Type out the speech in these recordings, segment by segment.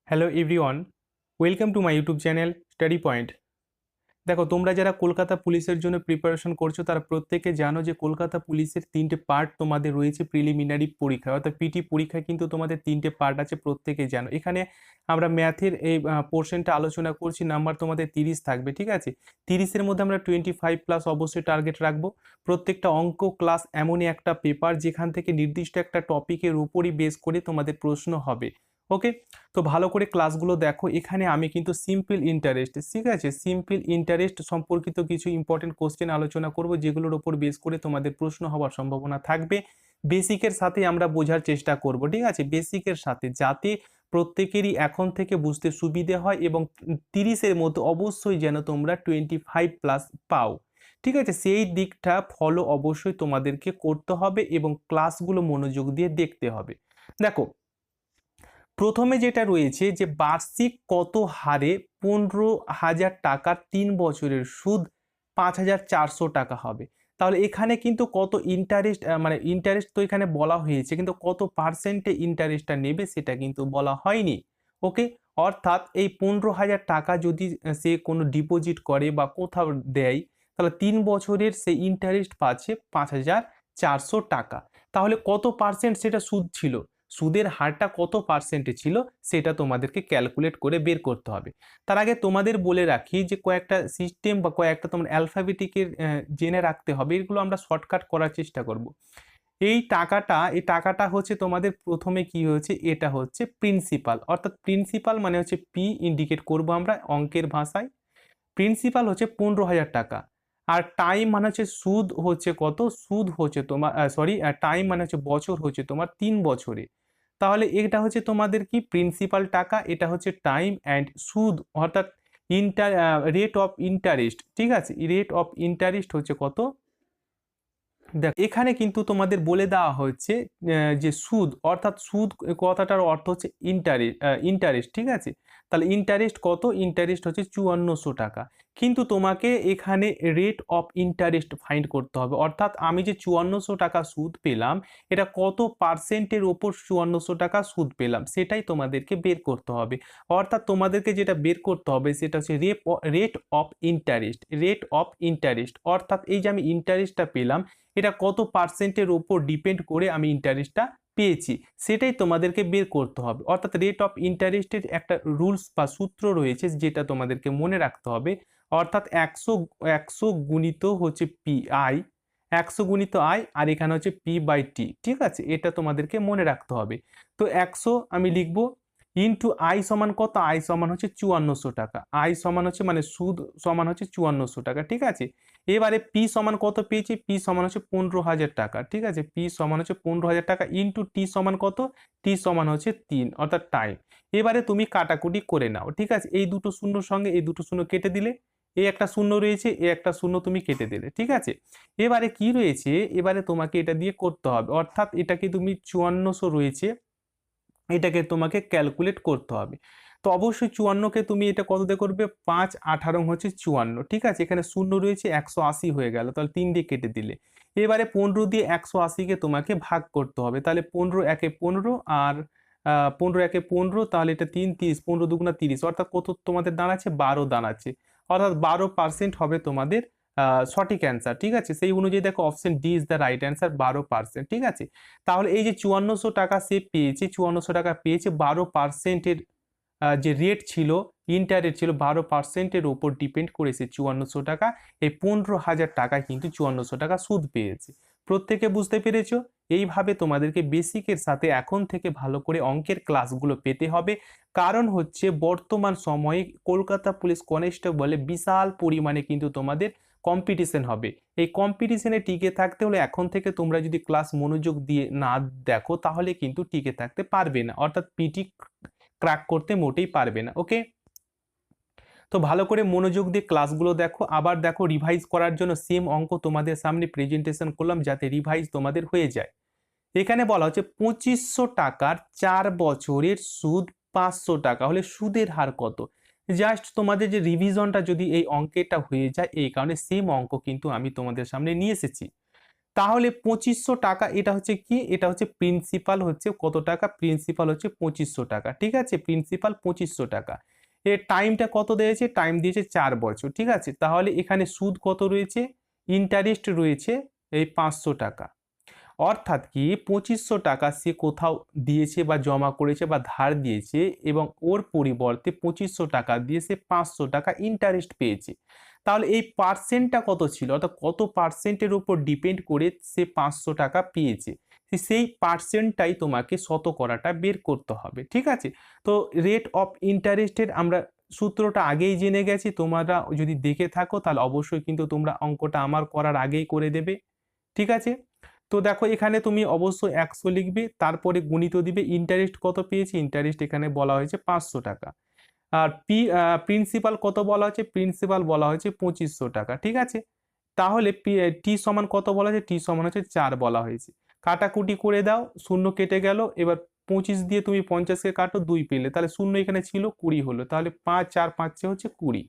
Hello everyone, welcome to my YouTube channel study point. দেখো, তোমরা যারা কলকাতা পুলিশের জন্য প্রিপারেশন করছো তারা প্রত্যেকে জানো যে কলকাতা পুলিশের তিনটে পার্ট তোমাদের রয়েছে প্রিলিমিনারি পরীক্ষা, অর্থাৎ পিটি পরীক্ষা কিন্তু তোমাদের তিনটে পার্ট আছে, প্রত্যেকে জানো। এখানে আমরা ম্যাথের এই পোর্শনটা আলোচনা করছি, নাম্বার তোমাদের 30 থাকবে, ঠিক আছে। 30-এর মধ্যে আমরা 25+ অবশ্যই টার্গেট রাখবো। প্রত্যেকটা অঙ্ক ক্লাস এমনই একটা পেপার যেখান থেকে নির্দিষ্ট একটা টপিকের উপরই বেস করে তোমাদের প্রশ্ন হবে। ওকে, তো ভালো করে ক্লাসগুলো দেখো। এখানে আমি কিন্তু সিম্পল ইন্টারেস্ট, ঠিক আছে, সিম্পল ইন্টারেস্ট সম্পর্কিত কিছু ইম্পর্টেন্ট কোশ্চেন আলোচনা করব, যেগুলোর উপর বেস করে তোমাদের প্রশ্ন হওয়ার সম্ভাবনা থাকবে। বেসিকের সাথে আমরা বোঝার চেষ্টা করব, ঠিক আছে, বেসিকের সাথে, যাতে প্রত্যেকেরই এখন থেকে বুঝতে সুবিধে হয় এবং 30-এর মধ্যে অবশ্যই যেন তোমরা 25+ পাও, ঠিক আছে। সেই দিকটা ফলো অবশ্যই তোমাদেরকে করতে হবে এবং ক্লাসগুলো মনোযোগ দিয়ে দেখতে হবে। দেখো, প্রথমে যেটা রয়েছে যে বার্ষিক কত হারে 15,000 টাকার 3 বছরের সুদ 5,400 টাকা হবে। তাহলে এখানে কিন্তু কত ইন্টারেস্ট, মানে ইন্টারেস্ট তো এখানে বলা হয়েছে, কিন্তু কত পার্সেন্টে ইন্টারেস্টটা নেবে সেটা কিন্তু বলা হয়নি। ওকে, অর্থাৎ এই 15,000 টাকা যদি সে কোনো ডিপোজিট করে বা কোথাও দেয়, তাহলে 3 বছরের সে ইন্টারেস্ট পাচ্ছে 5,400 টাকা। তাহলে কত পার্সেন্ট সেটা সুদ ছিল, সুদের হারটা কত পার্সেন্টে ছিল সেটা তোমাদেরকে ক্যালকুলেট করে বের করতে হবে। তার আগে তোমাদের বলে রাখি যে কয়েকটা সিস্টেম বা কয়েকটা তোমার অ্যালফাবেটিকের জেনে রাখতে হবে, এগুলো আমরা শর্টকাট করার চেষ্টা করব। এই টাকাটা হচ্ছে তোমাদের প্রথমে কি হয়েছে, এটা হচ্ছে প্রিন্সিপাল, অর্থাৎ প্রিন্সিপাল মানে হচ্ছে পি ইন্ডিকেট করব আমরা অঙ্কের ভাষায়। প্রিন্সিপাল হচ্ছে 15,000 টাকা। আর টাইম মানে হচ্ছে সুদ হচ্ছে কত, সুদ হচ্ছে তোমার টাইম মানে হচ্ছে বছর হচ্ছে তোমার 3 বছরে। তাহলে এটা হচ্ছে তোমাদের কি প্রিন্সিপাল টাকা, এটা হচ্ছে টাইম অ্যান্ড সুদ, অর্থাৎ রেট অফ ইন্টারেস্ট, ঠিক আছে। রেট অফ ইন্টারেস্ট হচ্ছে কত, দেখো এখানে কিন্তু তোমাদের বলে দেওয়া হচ্ছে যে সুদ, অর্থাৎ সুদ কথাটার অর্থ হচ্ছে ইন্টারেস্ট, ঠিক আছে। তাহলে ইন্টারেস্ট কত, ইন্টারেস্ট হচ্ছে 5400 টাকা। কিন্তু তোমাকে এখানে রেট অফ ইন্টারেস্ট ফাইন্ড করতে হবে, অর্থাৎ আমি যে 5400 টাকা সুদ পেলাম, এটা কত পার্সেন্টের ওপর 5400 টাকা সুদ পেলাম সেটাই তোমাদেরকে বের করতে হবে। অর্থাৎ তোমাদেরকে যেটা বের করতে হবে সেটা হচ্ছে rate of interest, rate of interest, অর্থাৎ এই যে আমি ইন্টারেস্টটা পেলাম এটা কত পার্সেন্টের ওপর ডিপেন্ড করে আমি ইন্টারেস্টটা পেয়েছি সেটাই তোমাদেরকে বের করতে হবে। অর্থাৎ রেট অফ ইন্টারেস্টের একটা রুলস বা সূত্র রয়েছে যেটা তোমাদেরকে মনে রাখতে হবে, অর্থাৎ 100 গুণিত হচ্ছে পি আই, 100 গুণিত আই, আর এখানে হচ্ছে P/T, ঠিক আছে, এটা তোমাদেরকে মনে রাখতে হবে। তো 100 আমি লিখবো ইন্টু আই সমান কত, আই সমান হচ্ছে 5400 টাকা, আই সমান হচ্ছে মানে সুদ সমান হচ্ছে 5400 টাকা, ঠিক আছে। এবারে পি সমান কত পেয়েছি, পি সমান হচ্ছে 15,000 টাকা, ঠিক আছে, পি সমান হচ্ছে 15,000 টাকা ইন্টু টি সমান কত, টি সমান হচ্ছে 3, অর্থাৎ টাইম। এবারে তুমি কাটাকুটি করে নাও, ঠিক আছে, এই দুটো শূন্যর সঙ্গে এই দুটো শূন্য কেটে দিলে, এই একটা শূন্য রয়েছে, এই একটা শূন্য তুমি কেটে দিলে, ঠিক আছে। এবারে কি রয়েছে, এবারে তোমাকে এটা দিয়ে করতে হবে, অর্থাৎ এটাকে তুমি 5400 রয়েছে, এটাকে তোমাকে ক্যালকুলেট করতে হবে। তো অবশ্যই 54কে তুমি এটা কত দিয়ে করবে, 5×18 হচ্ছে 54, ঠিক আছে। এখানে শূন্য রয়েছে, 180 হয়ে গেল, তাহলে 3 দিয়ে কেটে দিলে। এবারে 15 দিয়ে 180কে তোমাকে ভাগ করতে হবে, তাহলে 15 একে 15 আর 15 একে 15, তাহলে এটা 3 30, 15 দুগুণা 30, অর্থাৎ কত তোমাদের দাঁড়াচ্ছে, 12 দাঁড়াচ্ছে, অর্থাৎ 12% হবে তোমাদের সঠিক অ্যান্সার, ঠিক আছে। সেই অনুযায়ী দেখো option D is the right answer, 12%, ঠিক আছে। তাহলে এই যে 5400 টাকা সে পেয়েছে, 5400 টাকা পেয়েছে, 12%-এর যে রেট ছিল, ইন্টারেস্ট ছিল 12%-এর ওপর ডিপেন্ড করেছে 5400 টাকা, এই 15,000 টাকা কিন্তু 5400 টাকা সুদ পেয়েছে। প্রত্যেকে বুঝতে পেরেছো? এইভাবে তোমাদেরকে বেসিকের সাথে এখন থেকে ভালো করে অঙ্কের ক্লাসগুলো পেতে হবে, কারণ হচ্ছে বর্তমান সময়ে কলকাতা পুলিশ কনস্টেবলে বিশাল পরিমাণে কিন্তু তোমাদের কম্পিটিশন হবে। এই কম্পিটিশনে টিকে থাকতে হলে এখন থেকে তোমরা যদি ক্লাস মনোযোগ দিয়ে না দেখো তাহলে কিন্তু টিকে থাকতে পারবে না, অর্থাৎ পিটি ক্র্যাক করতে মোটেই পারবে না। ওকে, তো ভালো করে মনোযোগ দিয়ে ক্লাসগুলো দেখো। আবার দেখো, রিভাইজ করার জন্য সেম অঙ্ক তোমাদের সামনে প্রেজেন্টেশন করলাম যাতে রিভাইজ তোমাদের হয়ে যায়। এখানে বলা হচ্ছে 2500 টাকার 4 বছরের সুদ 500 টাকা হলে সুদের হার কত। জাস্ট তোমাদের যে রিভিশনটা যদি এই অঙ্কেটা হয়ে যায়, এই কারণে সেম অঙ্ক কিন্তু আমি তোমাদের সামনে নিয়ে এসেছি। তাহলে 2500 টাকা এটা হচ্ছে কি, এটা হচ্ছে প্রিন্সিপাল হচ্ছে কত টাকা, প্রিন্সিপাল হচ্ছে 2500 টাকা, ঠিক আছে, প্রিন্সিপাল 2500 টাকা। এর টাইমটা কত দিয়েছে, টাইম দিয়েছে 4 বছর, ঠিক আছে। তাহলে এখানে সুদ কত রয়েছে, ইন্টারেস্ট রয়েছে এই 500 টাকা। অর্থাৎ কি 2500 টাকা সে কোথাও দিয়েছে বা জমা করেছে বা ধার দিয়েছে এবং ওর পরিবর্তে 2500 টাকা দিয়ে সে 500 টাকা ইন্টারেস্ট পেয়েছে। তাহলে এই পার্সেন্টটা কত ছিল, অর্থাৎ কত পার্সেন্টের উপর ডিপেন্ড করে সে 500 টাকা পেয়েছে, সেই পার্সেন্টটাই তোমাকে শতকরাটা বের করতে হবে, ঠিক আছে। তো রেট অফ ইন্টারেস্টের আমরা সূত্রটা আগেই জেনে গেছি, তোমরা যদি দেখে থাকো তাহলে অবশ্যই কিন্তু তোমরা অঙ্কটা আমার করার আগেই করে দেবে, ঠিক আছে। তো দেখো এখানে তুমি অবশ্যই 100 লিখবে, তারপরে গুণিত দিবে ইন্টারেস্ট কত পেয়েছি, ইন্টারেস্ট এখানে বলা হয়েছে 500 টাকা। আর প্রিন্সিপাল কত বলা হয়েছে, প্রিন্সিপাল বলা হয়েছে 2500 টাকা, ঠিক আছে। তাহলে টি সমান কত বলা হয়েছে, টি সমান হচ্ছে 4 বলা হয়েছে। কাটাকুটি করে দাও, শূন্য কেটে গেল, এবার 25 দিয়ে তুমি 50কে কাটো, 2 পেলে, তাহলে শূন্য এখানে ছিল 20 হলো, তাহলে 5 4 5 হচ্ছে 20,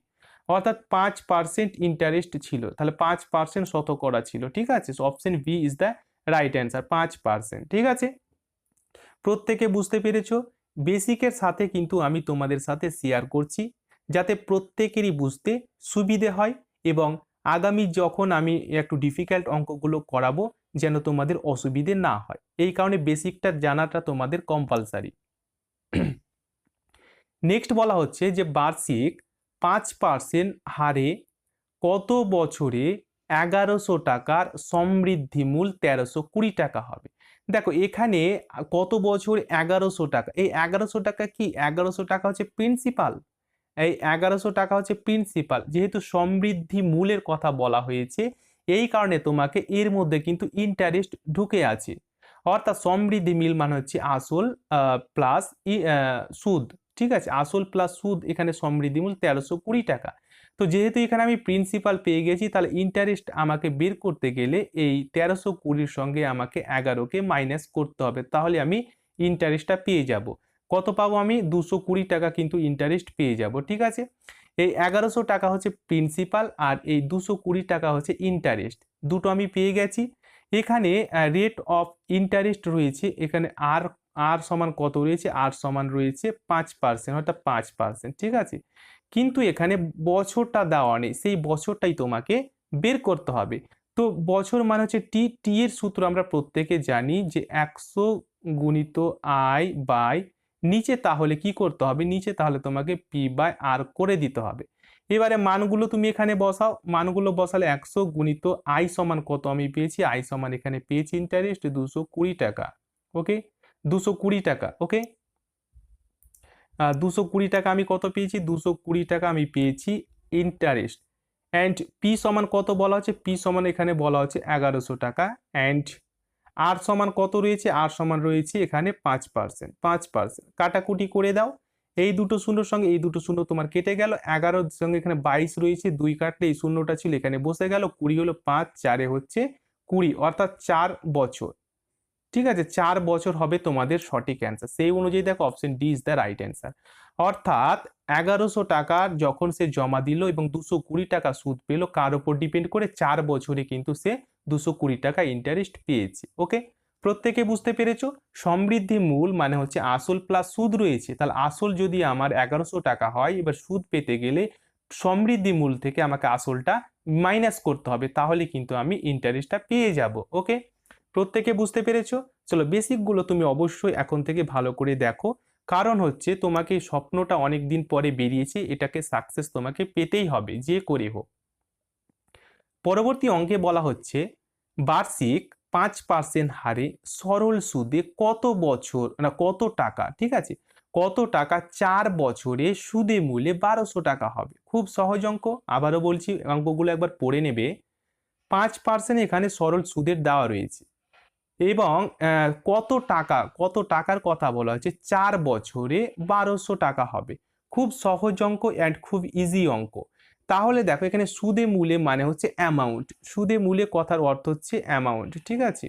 অর্থাৎ 5% ইন্টারেস্ট ছিল, তাহলে 5% শতকরা ছিল, ঠিক আছে। Option B is the right answer, 5%, ঠিক আছে। প্রত্যেকে বুঝতে পেরেছো। বেসিকের সাথে কিন্তু আমি তোমাদের সাথে শেয়ার করছি যাতে প্রত্যেকেরই বুঝতে সুবিধে হয় এবং আগামী যখন আমি একটু ডিফিকাল্ট অঙ্কগুলো করাবো যেন তোমাদের অসুবিধে না হয়, এই কারণে বেসিকটা জানাটা তোমাদের কম্পালসারি। নেক্সট বলা হচ্ছে যে বার্ষিক 5% হারে কত বছরে 1100 টাকার সমৃদ্ধিমূল 1320 টাকা হবে। দেখো এখানে কত বছর 1100 টাকা, এই 1100 টাকা কি, 1100 টাকা হচ্ছে প্রিন্সিপাল, এই 1100 টাকা হচ্ছে প্রিন্সিপাল, যেহেতু সমৃদ্ধি মূলের কথা বলা হয়েছে এই কারণে তোমাকে এর মধ্যে কিন্তু ইন্টারেস্ট ঢুকে আছে, অর্থাৎ সমৃদ্ধি মিল মানে হচ্ছে আসল প্লাস সুদ, ঠিক আছে, আসল প্লাস সুদ, এখানে সমৃদ্ধি মূল 1320 টাকা। তো যেহেতু এখানে আমি প্রিন্সিপাল পেয়ে গেছি তাহলে ইন্টারেস্ট আমাকে বের করতে গেলে এই 1320 সঙ্গে আমাকে 11কে মাইনাস করতে হবে, তাহলে আমি ইন্টারেস্টটা পেয়ে যাব। কত পাবো আমি, 220 টাকা কিন্তু ইন্টারেস্ট পেয়ে যাব, ঠিক আছে। এই 1100 টাকা হচ্ছে প্রিন্সিপাল আর এই 220 টাকা হচ্ছে ইন্টারেস্ট, দুটো আমি পেয়ে গেছি। এখানে রেট অফ ইন্টারেস্ট রয়েছে, এখানে আর আর সমান কত রয়েছে, আর সমান রয়েছে 5%, অর্থাৎ 5%, ঠিক আছে। কিন্তু এখানে বছরটা দেওয়া নেই, সেই বছরটাই তোমাকে বের করতে হবে। তো বছর মানে হচ্ছে টি, টি এর সূত্র আমরা প্রত্যেকে জানি যে 100 গুণিত আই বাই নিচে, তাহলে কি করতে হবে, নিচে তাহলে তোমাকে পি বাই আর করে দিতে হবে। এবারে মানগুলো তুমি এখানে বসাও, মানগুলো বসালে 100 গুণিত আই সমান কত আমি পেয়েছি, আই সমান এখানে পেয়েছি ইন্টারেস্ট 220 টাকা, ওকে, 220 টাকা, ওকে। 220 টাকা আমি কত পেয়েছি, 220 টাকা আমি পেয়েছি ইন্টারেস্ট। অ্যান্ড পি সমান কত বলা হচ্ছে, পি সমান এখানে বলা হচ্ছে 1100 টাকা। অ্যান্ড আর সমান কত রয়েছে, আর সমান রয়েছে এখানে 5%, 5%, কাটাকুটি করে দাও, এই দুটো শূন্যর সঙ্গে এই দুটো শূন্য তোমার কেটে গেল, 11 সঙ্গে এখানে 22 রয়েছে, 2 কাটলে এই শূন্যটা ছিল এখানে বসে গেল, 20 হলো, 5 4 হচ্ছে 20, অর্থাৎ 4 বছর, ঠিক আছে, 4 বছর হবে তোমাদের সঠিক অ্যান্সার। সেই অনুযায়ী দেখো option D is the right answer. অর্থাৎ 1100 টাকা যখন সে জমা দিল এবং 220 টাকা সুদ পেল, কার উপর ডিপেন্ড করে, 4 বছরে কিন্তু সে 220 টাকা ইন্টারেস্ট পেয়েছে, ওকে। প্রত্যেকে বুঝতে পেরেছো। সমৃদ্ধি মূল মানে হচ্ছে আসল প্লাস সুদ রয়েছে, তাহলে আসল যদি আমার 1100 টাকা হয়, এবার সুদ পেতে গেলে সমৃদ্ধি মূল থেকে আমাকে আসলটা মাইনাস করতে হবে, তাহলে কিন্তু আমি ইন্টারেস্টটা পেয়ে যাব, ওকে। প্রত্যেকে বুঝতে পেরেছো। চলো বেসিকগুলো তুমি অবশ্যই এখন থেকে ভালো করে দেখো, কারণ হচ্ছে তোমাকে স্বপ্নটা অনেক দিন পরে বেরিয়েছে, এটাকে সাকসেস তোমাকে পেতেই হবে যে করে হোক। পরবর্তী অঙ্কে বলা হচ্ছে বার্ষিক 5% হারে সরল সুদে কত বছর না কত টাকা, ঠিক আছে, কত টাকা 4 বছরে সুদে মূলে 1200 টাকা হবে। খুব সহজ অঙ্ক, আবারও বলছি অঙ্কগুলো একবার পড়ে নেবে। 5% এখানে সরল সুদের দেওয়া রয়েছে এবং কত টাকা, কত টাকার কথা বলা হচ্ছে, 4 বছরে 1200 টাকা হবে। খুব সহজ অঙ্ক অ্যান্ড খুব ইজি অঙ্ক। তাহলে দেখো এখানে সুদে মূলে মানে হচ্ছে অ্যামাউন্ট, সুদে মূলে কথার অর্থ হচ্ছে অ্যামাউন্ট, ঠিক আছে।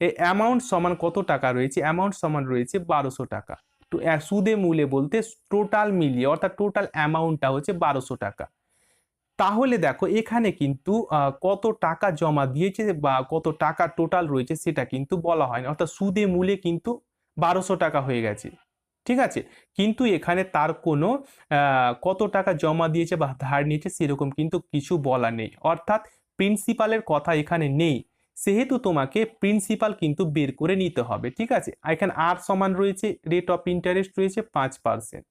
এই অ্যামাউন্ট সমান কত টাকা রয়েছে, অ্যামাউন্ট সমান রয়েছে 1200 টাকা। তো সুদে মূলে বলতে টোটাল মিলিয়ে, অর্থাৎ টোটাল অ্যামাউন্টটা হচ্ছে 1200 টাকা। তাহলে দেখো এখানে কিন্তু কত টাকা জমা দিয়েছে বা কত টাকা টোটাল রয়েছে সেটা কিন্তু বলা হয় না, অর্থাৎ সুদে মূলে কিন্তু 1200 টাকা হয়ে গেছে, ঠিক আছে। কিন্তু এখানে তার কোনো কত টাকা জমা দিয়েছে বা ধার নিয়েছে সেরকম কিন্তু কিছু বলা নেই, অর্থাৎ প্রিন্সিপালের কথা এখানে নেই, সেহেতু তোমাকে প্রিন্সিপাল কিন্তু বের করে নিতে হবে, ঠিক আছে। এখানে আর সমান রয়েছে রেট অফ ইন্টারেস্ট রয়েছে 5%,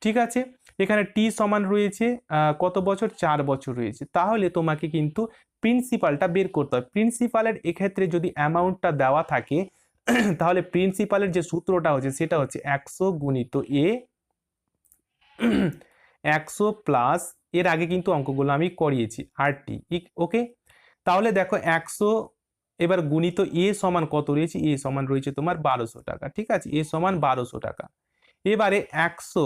ঠিক আছে। এখানে টি সমান রয়েছে কত বছর, 4 বছর রয়েছে, তাহলে তোমাকে কিন্তু প্রিন্সিপালটা বের করতে হবে। প্রিন্সিপালের এক্ষেত্রে যদি অ্যামাউন্টটা দেওয়া থাকে তাহলে প্রিন্সিপালের যে সূত্রটা হচ্ছে সেটা হচ্ছে 100 গুণিত এ 100 প্লাস, এর আগে কিন্তু অঙ্কগুলো আমি করিয়েছি আর টি, ওকে। তাহলে দেখো 100 এবার গুণিত এ সমান কত রয়েছে, এ সমান রয়েছে তোমার 1200 টাকা, ঠিক আছে, এ সমান 1200 টাকা। এবারে 100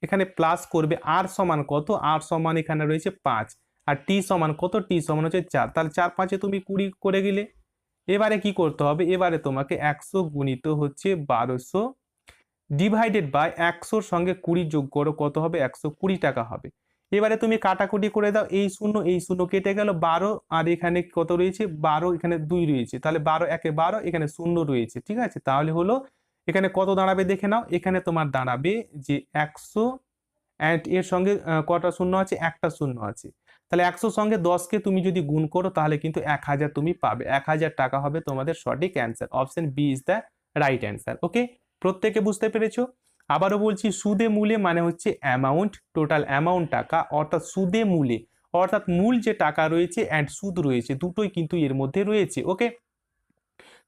এখানে প্লাস করবে, আর সমান কত, আর সমান এখানে রয়েছে 5, আর টি সমান কত, টি সমান হচ্ছে 4, তাহলে 4 5 তুমি 20 করে গেলে। এবারে কি করতে হবে, এবারে তোমাকে 100 গুণিত হচ্ছে 1200 ডিভাইডেড বাই 100 সঙ্গে 20 যোগ করো, কত হবে, 120 টাকা হবে। এবারে তুমি কাটাকুটি করে দাও, এই শূন্য কেটে গেল, 12 আর এখানে কত রয়েছে 12, এখানে 2 রয়েছে, তাহলে 12 একে 12, এখানে শূন্য রয়েছে, ঠিক আছে। তাহলে হলো এখানে কত দাঁড়াবে দেখে নাও, এখানে তোমার দাঁড়াবে যে 100 অ্যান্ড এর সঙ্গে কটা শূন্য আছে, একটা শূন্য আছে, তাহলে 100 সঙ্গে 10কে তুমি যদি গুণ করো তাহলে কিন্তু 1000 তুমি পাবে, 1000 টাকা হবে তোমাদের সঠিক answer. Option B is the right answer, okay. প্রত্যেকে বুঝতে পেরেছো? আবারও বলছি, সুদে মূলে মানে হচ্ছে অ্যামাউন্ট, টোটাল অ্যামাউন্ট টাকা, অর্থাৎ সুদে মূলে অর্থাৎ মূল যে টাকা রয়েছে অ্যান্ড সুদ রয়েছে দুটোই কিন্তু এর মধ্যে রয়েছে, ওকে।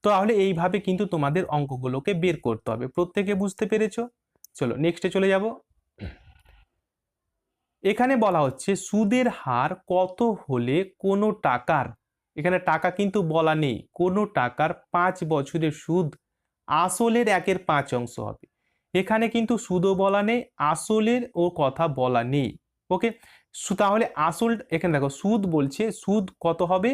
তাহলে এইভাবে কিন্তু তোমাদের অঙ্কগুলোকে বের করতে হবে। প্রত্যেকে বুঝতে পেরেছো? চলো নেক্সটে চলে যাব। এখানে বলা হচ্ছে সুদের হার কত হলে কোনো টাকার, এখানে টাকা কিন্তু বলা নেই, কোনো টাকার 5 বছরের সুদ আসলের 1/5 অংশ হবে। এখানে কিন্তু সুদও বলা নেই, আসলের ও কথা বলা নেই, ওকে। তাহলে আসল, এখানে দেখো সুদ বলছে, সুদ কত হবে,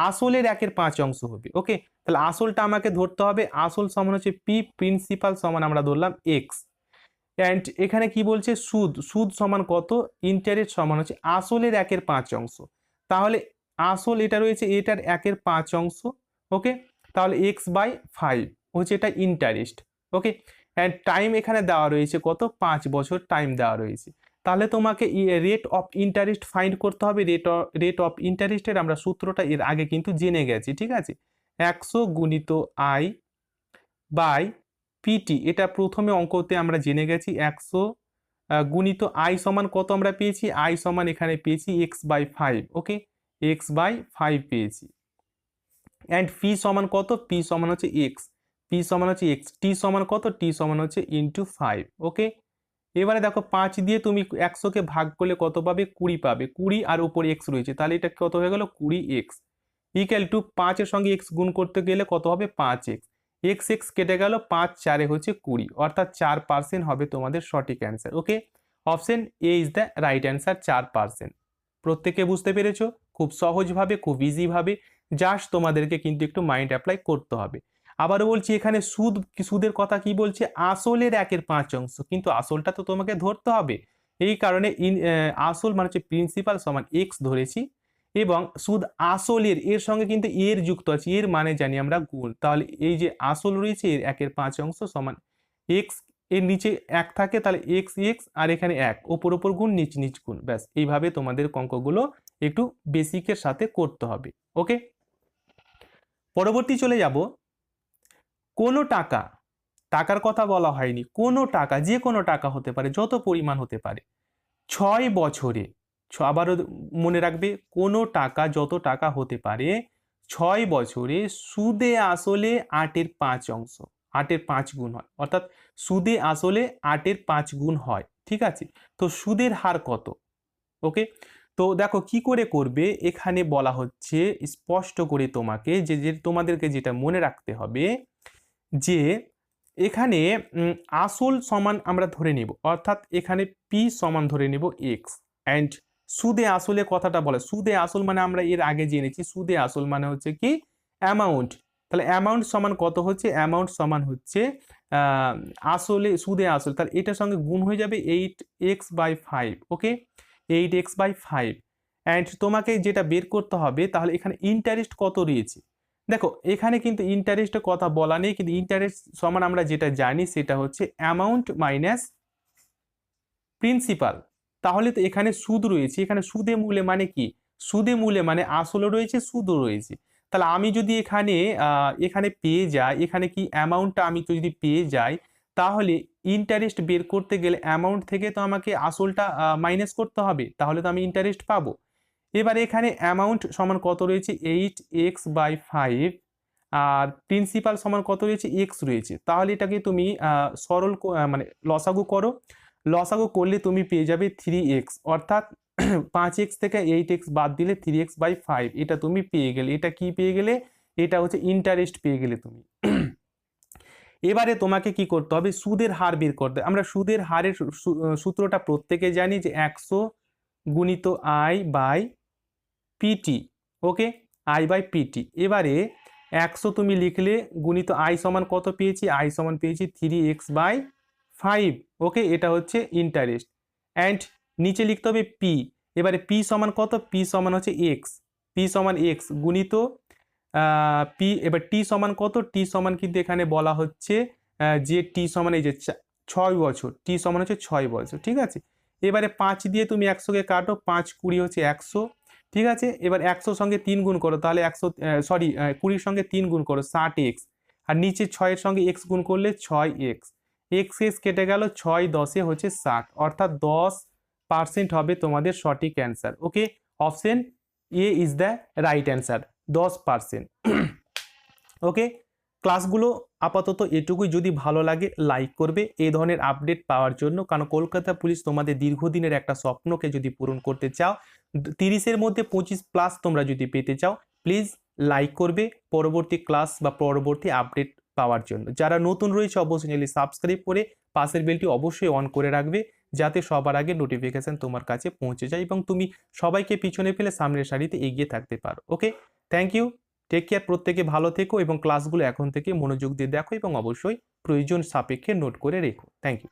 আসলের 1/5 অংশ হবে, ওকে। তাহলে আসলটা আমাকে ধরতে হবে, আসল সমান হচ্ছে পি, প্রিন্সিপাল সমান আমরা ধরলাম এক্স, অ্যান্ড এখানে কি বলছে, সুদ, সুদ সমান কত, ইন্টারেস্ট সমান হচ্ছে আসলের 1/5 অংশ, তাহলে আসল এটা রয়েছে এটার 1/5 অংশ, ওকে। তাহলে x/5 হচ্ছে এটা ইন্টারেস্ট, ওকে। অ্যান্ড টাইম এখানে দেওয়া রয়েছে কত, 5 বছর টাইম দেওয়া রয়েছে। তাহলে তোমাকে রেট অফ ইন্টারেস্ট ফাইন্ড করতে হবে। রেট অফ ইন্টারেস্টের আমরা সূত্রটা এর আগে কিন্তু জেনে গেছি, ঠিক আছে। 100 গুণিত আই বাই পিটি, এটা প্রথমে অঙ্কতে আমরা জেনে গেছি। 100 গুণিত আই সমান কত আমরা পেয়েছি, আই সমান এখানে পেয়েছি x/5, ওকে, x/5 পেয়েছি। অ্যান্ড পি সমান কত, পি সমান হচ্ছে এক্স, পি সমান হচ্ছে এক্স, টি সমান কত, টি সমান হচ্ছে ইন্টু 5, ওকে। এবারে দেখো 5 দিয়ে তুমি 100কে ভাগ করলে কত পাবে, 20 পাবে, 20 আর উপরে এক্স রয়েছে, তাহলে এটা কত হয়ে গেল, 20x ইকুয়াল টু 5 এর সঙ্গে এক্স গুণ করতে গেলে কত হবে, 5x, এক্স এক্স কেটে গেল, 5 4 হচ্ছে 20, অর্থাৎ 4% হবে তোমাদের সঠিক answer, okay. Option A is the right answer, 4%। প্রত্যেকে বুঝতে পেরেছো? খুব সহজভাবে, খুব ইজিভাবে, জাস্ট তোমাদেরকে কিন্তু একটু মাইন্ড অ্যাপ্লাই করতে হবে। আবারও বলছি, এখানে সুদের কথা কি বলছে, আসলের 1/5 অংশ, কিন্তু আসলটা তো তোমাকে ধরতে হবে, এই কারণে আসল মানে হচ্ছে প্রিন্সিপাল সমান এক্স ধরেছি, এবং সুদ আসলের এর সঙ্গে কিন্তু এর যুক্ত আছে, এর মানে জানি আমরা গুণ, তাহলে এই যে আসল রয়েছে এর 1/5 অংশ সমান এক্স, এর নিচে 1 থাকে তাহলে এক্স এক্স, আর এখানে 1, ওপর ওপর গুণ, নিচ নিচ গুণ, ব্যাস এইভাবে তোমাদের অঙ্কগুলো একটু বেসিকের সাথে করতে হবে, ওকে। পরবর্তী চলে যাব, কোনো টাকা, টাকার কথা বলা হয়নি, কোনো টাকা, যে কোনো টাকা হতে পারে, যত পরিমাণ হতে পারে, 6 বছরে, আবারও মনে রাখবে, কোনো টাকা যত টাকা হতে পারে 6 বছরে সুদে আসলে 8/5 অংশ, 8/5 গুণ হয়, অর্থাৎ সুদে আসলে 8/5 গুণ হয়, ঠিক আছে। তো সুদের হার কত, ওকে। তো দেখো কি করে করবে, এখানে বলা হচ্ছে স্পষ্ট করে তোমাকে যে তোমাদেরকে যেটা মনে রাখতে হবে যে এখানে আসল সমান আমরা ধরে নিব, অর্থাৎ এখানে পি সমান ধরে নিব এক্স, অ্যান্ড সুদে আসলে কথাটা বলে, সুদে আসল মানে আমরা এর আগে জেনেছি, সুদে আসল মানে হচ্ছে কি অ্যামাউন্ট, তাহলে অ্যামাউন্ট সমান কত হচ্ছে, অ্যামাউন্ট সমান হচ্ছে আসলে সুদে আসল, তাহলে এটার সঙ্গে গুণ হয়ে যাবে 8x/5, ওকে। 8x/5 অ্যান্ড তোমাকে যেটা বের করতে হবে তাহলে এখানে ইন্টারেস্ট কত রয়েছে। দেখো এখানে কিন্তু ইন্টারেস্টের কথা বলা নেই, কিন্তু ইন্টারেস্ট সমান আমরা যেটা জানি সেটা হচ্ছে অ্যামাউন্ট মাইনাস প্রিন্সিপাল। তাহলে তো এখানে সুদ রয়েছে, এখানে সুদে মূলে মানে কি, সুদে মূলে মানে আসলও রয়েছে সুদও রয়েছে। তাহলে আমি যদি এখানে এখানে পেয়ে যাই, এখানে কি অ্যামাউন্টটা আমি তো যদি পেয়ে যাই, তাহলে ইন্টারেস্ট বের করতে গেলে অ্যামাউন্ট থেকে তো আমাকে আসলটা মাইনাস করতে হবে, তাহলে তো আমি ইন্টারেস্ট পাবো। এবার এখানে অ্যামাউন্ট সমান কত রয়েছে 8x/5 আর প্রিন্সিপাল সমান কত রয়েছে এক্স রয়েছে। তাহলে এটাকে তুমি সরল মানে লসাগু করো, লসাগু করলে তুমি পেয়ে যাবে 3x, অর্থাৎ 5x থেকে 8x বাদ দিলে 3x/5 এটা তুমি পেয়ে গেলে। এটা কি পেয়ে গেলে, এটা হচ্ছে ইন্টারেস্ট পেয়ে গেলে তুমি। এবারে তোমাকে কি করতে হবে, সুদের হার বের করতে। আমরা সুদের হারের সূত্রটা প্রত্যেকে জানি যে 100 গুণিত I/PT। ওকে, I/PT। এবারে 100 তুমি লিখলে গুণিত I সমান কত পেয়েছি, I সমান পেয়েছি 3x/5। ওকে, এটা হচ্ছে ইন্টারেস্ট। অ্যান্ড নিচে লিখতে হবে P। এবারে P সমান কত, P সমান হচ্ছে x, P সমান x গুণিত P। এবার T সমান কত, T সমান কিন্তু এখানে বলা হচ্ছে যে T সমান এই যে 6 বছর, T সমান হচ্ছে 6 বছর। ঠিক আছে, এবারে 5 দিয়ে তুমি 100কে কাটো, 5 20 হচ্ছে 100। ঠিক আছে, এবার 100 সঙ্গে 3 গুণ করো, তাহলে 20 সঙ্গে 3 গুণ করো 60x। আর নিচে 6 এর সঙ্গে x গুণ করলে 6x, x কেটে গেল, 6 10 হচ্ছে 60, অর্থাৎ 10% হবে তোমাদের সঠিক answer. Okay, option A is the right answer, 10%। ওকে, ক্লাসগুলো আপাতত এটুকুই। যদি ভালো লাগে লাইক করবে এই ধরনের আপডেট পাওয়ার জন্য, কারণ কলকাতা পুলিশ তোমাদের দীর্ঘদিনের একটা স্বপ্নকে যদি পূরণ করতে চাও, 30-এর মধ্যে 25+ তোমরা যদি পেতে চাও, প্লিজ লাইক করবে পরবর্তী ক্লাস বা পরবর্তী আপডেট পাওয়ার জন্য। যারা নতুন রয়েছে অবশ্যই চ্যানেলটি সাবস্ক্রাইব করে পাশের বেলটি অবশ্যই অন করে রাখবে, যাতে সবার আগে নোটিফিকেশন তোমার কাছে পৌঁছে যায় এবং তুমি সবাইকে পিছনে ফেলে সামনের সারিতে এগিয়ে থাকতে পারো। ওকে, থ্যাংক ইউ, টেক কেয়ার, প্রত্যেকে ভালো থেকো এবং ক্লাসগুলো এখন থেকে মনোযোগ দিয়ে দেখো এবং অবশ্যই প্রয়োজন সাপেক্ষে নোট করে রেখো। Thank you.